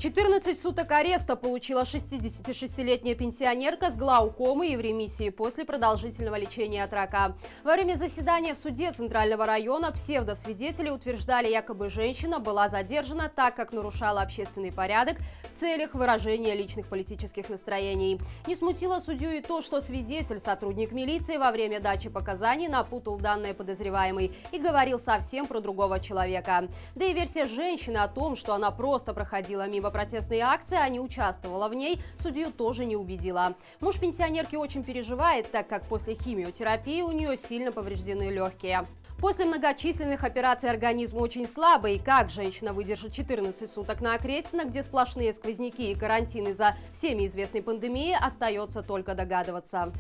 14 суток ареста получила 66-летняя пенсионерка с глаукомой и в ремиссии после продолжительного лечения от рака. Во время заседания в суде Центрального района псевдосвидетели утверждали, якобы женщина была задержана, так как нарушала общественный порядок в целях выражения личных политических настроений. Не смутило судью и то, что свидетель, сотрудник милиции, во время дачи показаний напутал данные подозреваемой и говорил совсем про другого человека. Да и версия женщины о том, что она просто проходила мимо протестной акции, а не участвовала в ней, судью тоже не убедила. Муж пенсионерки очень переживает, так как после химиотерапии у нее сильно повреждены легкие. После многочисленных операций организм очень слабый. Как женщина выдержит 14 суток на Окрестина, где сплошные сквозняки и карантин из-за всеми известной пандемии, остается только догадываться.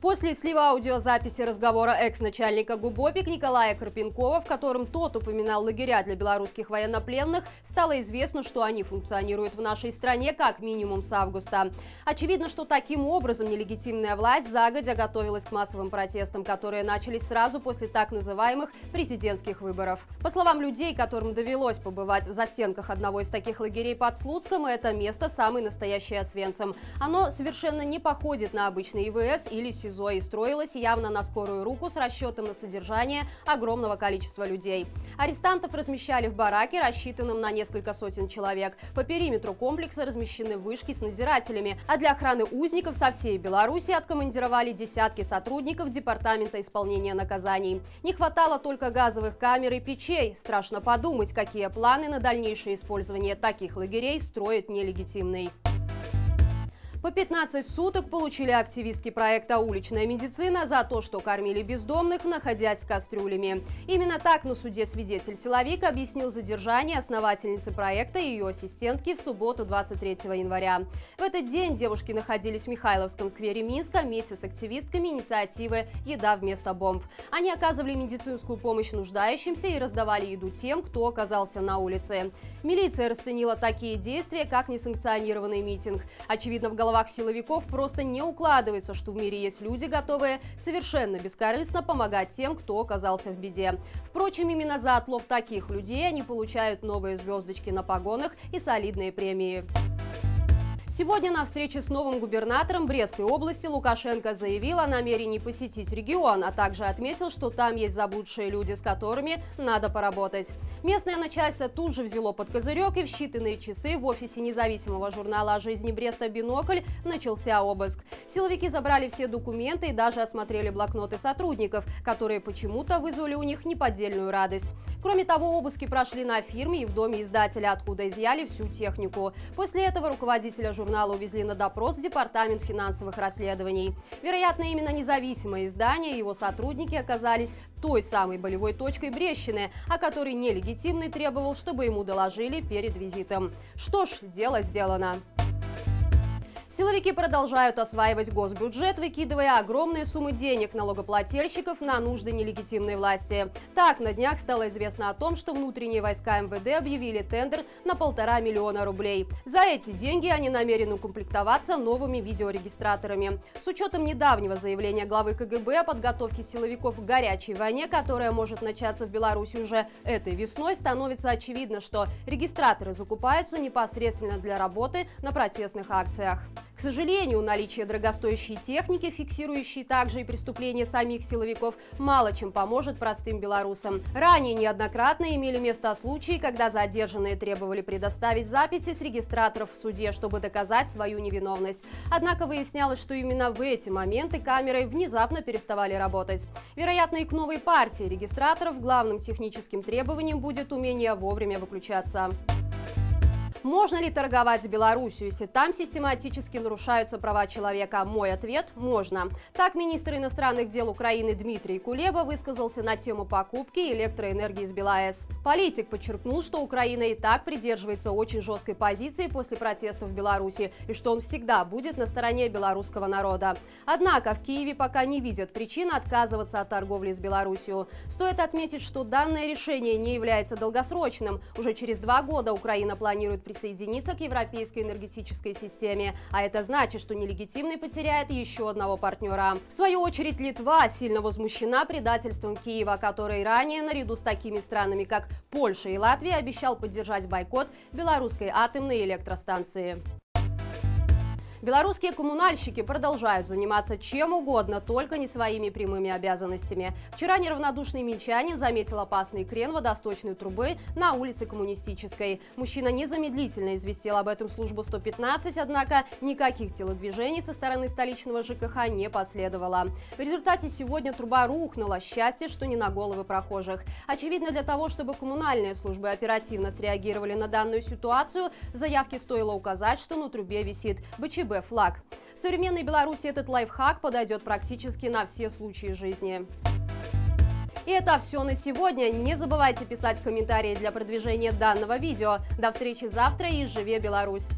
После слива аудиозаписи разговора экс-начальника ГУБОПИК Николая Карпенкова, в котором тот упоминал лагеря для белорусских военнопленных, стало известно, что они функционируют в нашей стране как минимум с августа. Очевидно, что таким образом нелегитимная власть загодя готовилась к массовым протестам, которые начались сразу после так называемых президентских выборов. По словам людей, которым довелось побывать в застенках одного из таких лагерей под Слуцком, это место самый настоящий Освенцим. Оно совершенно не походит на обычный ИВС или СИЗО и строилась явно на скорую руку с расчетом на содержание огромного количества людей. Арестантов размещали в бараке, рассчитанном на несколько сотен человек. По периметру комплекса размещены вышки с надзирателями, а для охраны узников со всей Беларуси откомандировали десятки сотрудников Департамента исполнения наказаний. Не хватало только газовых камер и печей. Страшно подумать, какие планы на дальнейшее использование таких лагерей строит нелегитимный. По 15 суток получили активистки проекта «Уличная медицина» за то, что кормили бездомных, находясь с кастрюлями. Именно так на суде свидетель-силовик объяснил задержание основательницы проекта и ее ассистентки в субботу 23 января. В этот день девушки находились в Михайловском сквере Минска вместе с активистками инициативы «Еда вместо бомб». Они оказывали медицинскую помощь нуждающимся и раздавали еду тем, кто оказался на улице. Милиция расценила такие действия как несанкционированный митинг. Очевидно, в головах силовиков просто не укладывается, что в мире есть люди, готовые совершенно бескорыстно помогать тем, кто оказался в беде. Впрочем, именно за отлов таких людей они получают новые звездочки на погонах и солидные премии. Сегодня на встрече с новым губернатором Брестской области Лукашенко заявил о намерении посетить регион, а также отметил, что там есть заблудшие люди, с которыми надо поработать. Местное начальство тут же взяло под козырек, и в считанные часы в офисе независимого журнала о жизни Бреста «Бинокль» начался обыск. Силовики забрали все документы и даже осмотрели блокноты сотрудников, которые почему-то вызвали у них неподдельную радость. Кроме того, обыски прошли на фирме и в доме издателя, откуда изъяли всю технику. После этого руководителя журнала увезли на допрос в Департамент финансовых расследований. Вероятно, именно независимое издание и его сотрудники оказались той самой болевой точкой Брестщины, о которой нелегитимный требовал, чтобы ему доложили перед визитом. Что ж, дело сделано. Силовики продолжают осваивать госбюджет, выкидывая огромные суммы денег налогоплательщиков на нужды нелегитимной власти. Так, на днях стало известно о том, что внутренние войска МВД объявили тендер на 1,5 миллиона рублей. За эти деньги они намерены укомплектоваться новыми видеорегистраторами. С учетом недавнего заявления главы КГБ о подготовке силовиков к горячей войне, которая может начаться в Беларуси уже этой весной, становится очевидно, что регистраторы закупаются непосредственно для работы на протестных акциях. К сожалению, наличие дорогостоящей техники, фиксирующей также и преступления самих силовиков, мало чем поможет простым белорусам. Ранее неоднократно имели место случаи, когда задержанные требовали предоставить записи с регистраторов в суде, чтобы доказать свою невиновность. Однако выяснялось, что именно в эти моменты камеры внезапно переставали работать. Вероятно, и к новой партии регистраторов главным техническим требованием будет умение вовремя выключаться. Можно ли торговать с Беларусью, если там систематически нарушаются права человека? Мой ответ – можно. Так, министр иностранных дел Украины Дмитрий Кулеба высказался на тему покупки электроэнергии с БелАЭС. Политик подчеркнул, что Украина и так придерживается очень жесткой позиции после протестов в Беларуси и что он всегда будет на стороне белорусского народа. Однако в Киеве пока не видят причин отказываться от торговли с Беларусью. Стоит отметить, что данное решение не является долгосрочным. Уже через 2 года Украина планирует присоединиться к европейской энергетической системе. А это значит, что нелегитимный потеряет еще одного партнера. В свою очередь, Литва сильно возмущена предательством Киева, который ранее, наряду с такими странами, как Польша и Латвия, обещал поддержать бойкот белорусской атомной электростанции. Белорусские коммунальщики продолжают заниматься чем угодно, только не своими прямыми обязанностями. Вчера неравнодушный минчанин заметил опасный крен водосточной трубы на улице Коммунистической. Мужчина незамедлительно известил об этом службу 115, однако никаких телодвижений со стороны столичного ЖКХ не последовало. В результате сегодня труба рухнула. Счастье, что не на головы прохожих. Очевидно, для того, чтобы коммунальные службы оперативно среагировали на данную ситуацию, в заявке стоило указать, что на трубе висит БЧБ флаг. В современной Беларуси этот лайфхак подойдет практически на все случаи жизни. И это все на сегодня. Не забывайте писать комментарии для продвижения данного видео. До встречи завтра и живе Беларусь!